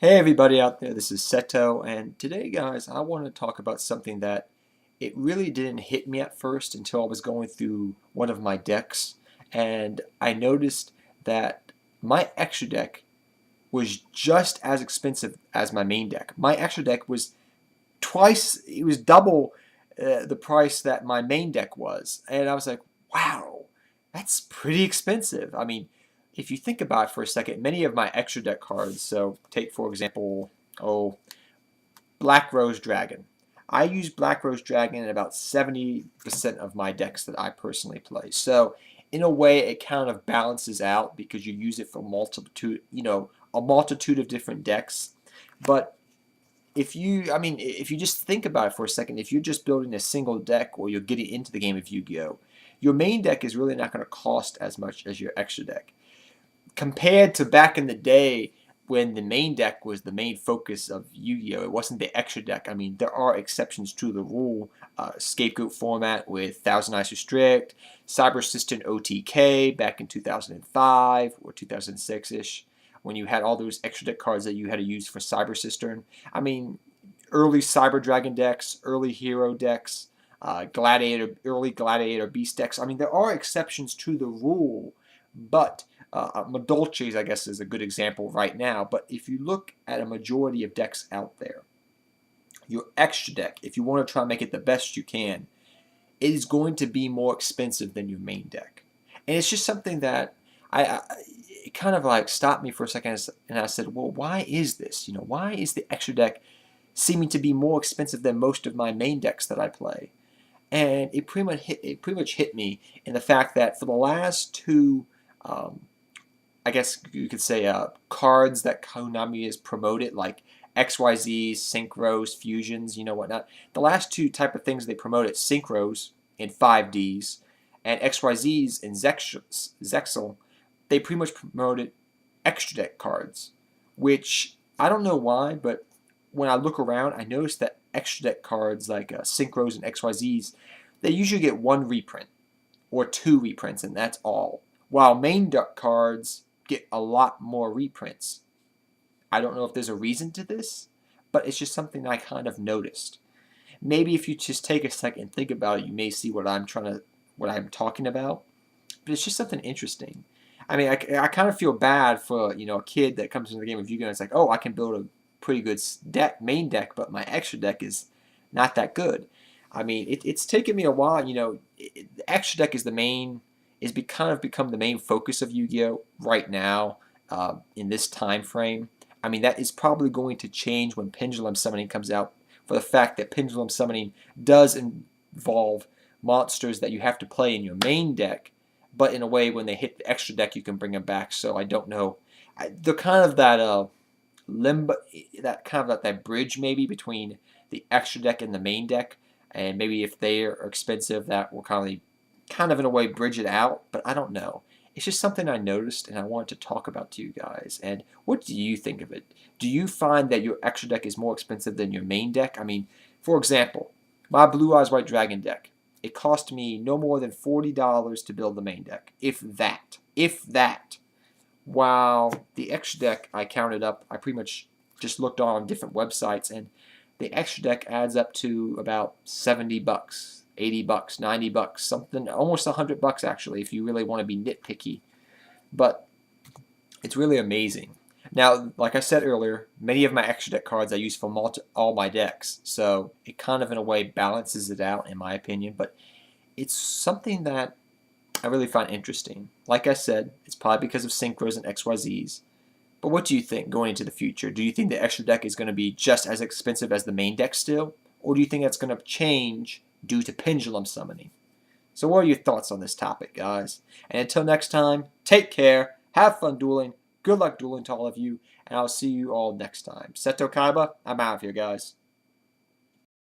Hey everybody out there, this is Seto, and today guys I want to talk about something that it really didn't hit me at first until I was going through one of my decks, and I noticed that my extra deck was just as expensive as my main deck. My extra deck was it was double the price that my main deck was, and I was like, wow, that's pretty expensive. I mean, if you think about it for a second, many of my extra deck cards, so take for example, Black Rose Dragon. I use Black Rose Dragon in about 70% of my decks that I personally play. So in a way, it kind of balances out because you use it for a multitude of different decks. But if you just think about it for a second, if you're just building a single deck or you're getting into the game of Yu-Gi-Oh, your main deck is really not going to cost as much as your extra deck. Compared to back in the day when the main deck was the main focus of Yu-Gi-Oh, it wasn't the extra deck. I mean, there are exceptions to the rule. Scapegoat format with Thousand Eyes Restrict, Cyber System OTK back in 2005 or 2006-ish, when you had all those extra deck cards that you had to use for Cyber Cistern. I mean, early Cyber Dragon decks, early Hero decks, early Gladiator Beast decks. I mean, there are exceptions to the rule, but Madolche's, I guess, is a good example right now. But if you look at a majority of decks out there, your extra deck, if you want to try and make it the best you can, it is going to be more expensive than your main deck. And it's just something that it kind of like stopped me for a second, and I said, well, why is this? Why is the extra deck seeming to be more expensive than most of my main decks that I play? And it pretty much hit me in the fact that for the last two, I guess you could say, cards that Konami has promoted, like XYZs, Synchros, Fusions, whatnot. The last two type of things they promoted, Synchros in 5Ds and XYZs in Zexal, they pretty much promoted extra deck cards, which I don't know why, but when I look around, I notice that extra deck cards like Synchros and XYZs, they usually get one reprint or two reprints, and that's all. While main deck cards get a lot more reprints. I don't know if there's a reason to this, but it's just something I kind of noticed. Maybe if you just take a second and think about it, you may see what I'm talking about. But it's just something interesting. I mean, I kind of feel bad for a kid that comes into the game of Yu-Gi-Oh! And it's like, oh, I can build a pretty good main deck, but my extra deck is not that good. I mean, it's taken me a while. The extra deck is kind of become the main focus of Yu-Gi-Oh! Right now in this time frame. I mean, that is probably going to change when Pendulum Summoning comes out, for the fact that Pendulum Summoning does involve monsters that you have to play in your main deck, but in a way when they hit the extra deck you can bring them back. So I don't know. They're kind of that limbo, that bridge maybe between the extra deck and the main deck, and maybe if they are expensive, that will kind of in a way bridge it out. But I don't know. It's just something I noticed and I wanted to talk about to you guys. And what do you think of it? Do you find that your extra deck is more expensive than your main deck? I mean, for example, my Blue Eyes White Dragon deck, it cost me no more than $40 to build the main deck, if that. If that. While the extra deck, I counted up, I pretty much just looked on different websites, and the extra deck adds up to about $70, $80, $90, something, almost $100 actually, if you really want to be nitpicky. But it's really amazing. Now, like I said earlier, many of my extra deck cards I use for all my decks, so it kind of in a way balances it out in my opinion, but it's something that I really find interesting. Like I said, it's probably because of Synchros and XYZs. But what do you think going into the future? Do you think the extra deck is going to be just as expensive as the main deck still? Or do you think that's going to change due to Pendulum Summoning? So what are your thoughts on this topic, guys? And until next time, take care, have fun dueling, good luck dueling to all of you, and I'll see you all next time. Seto Kaiba, I'm out of here, guys.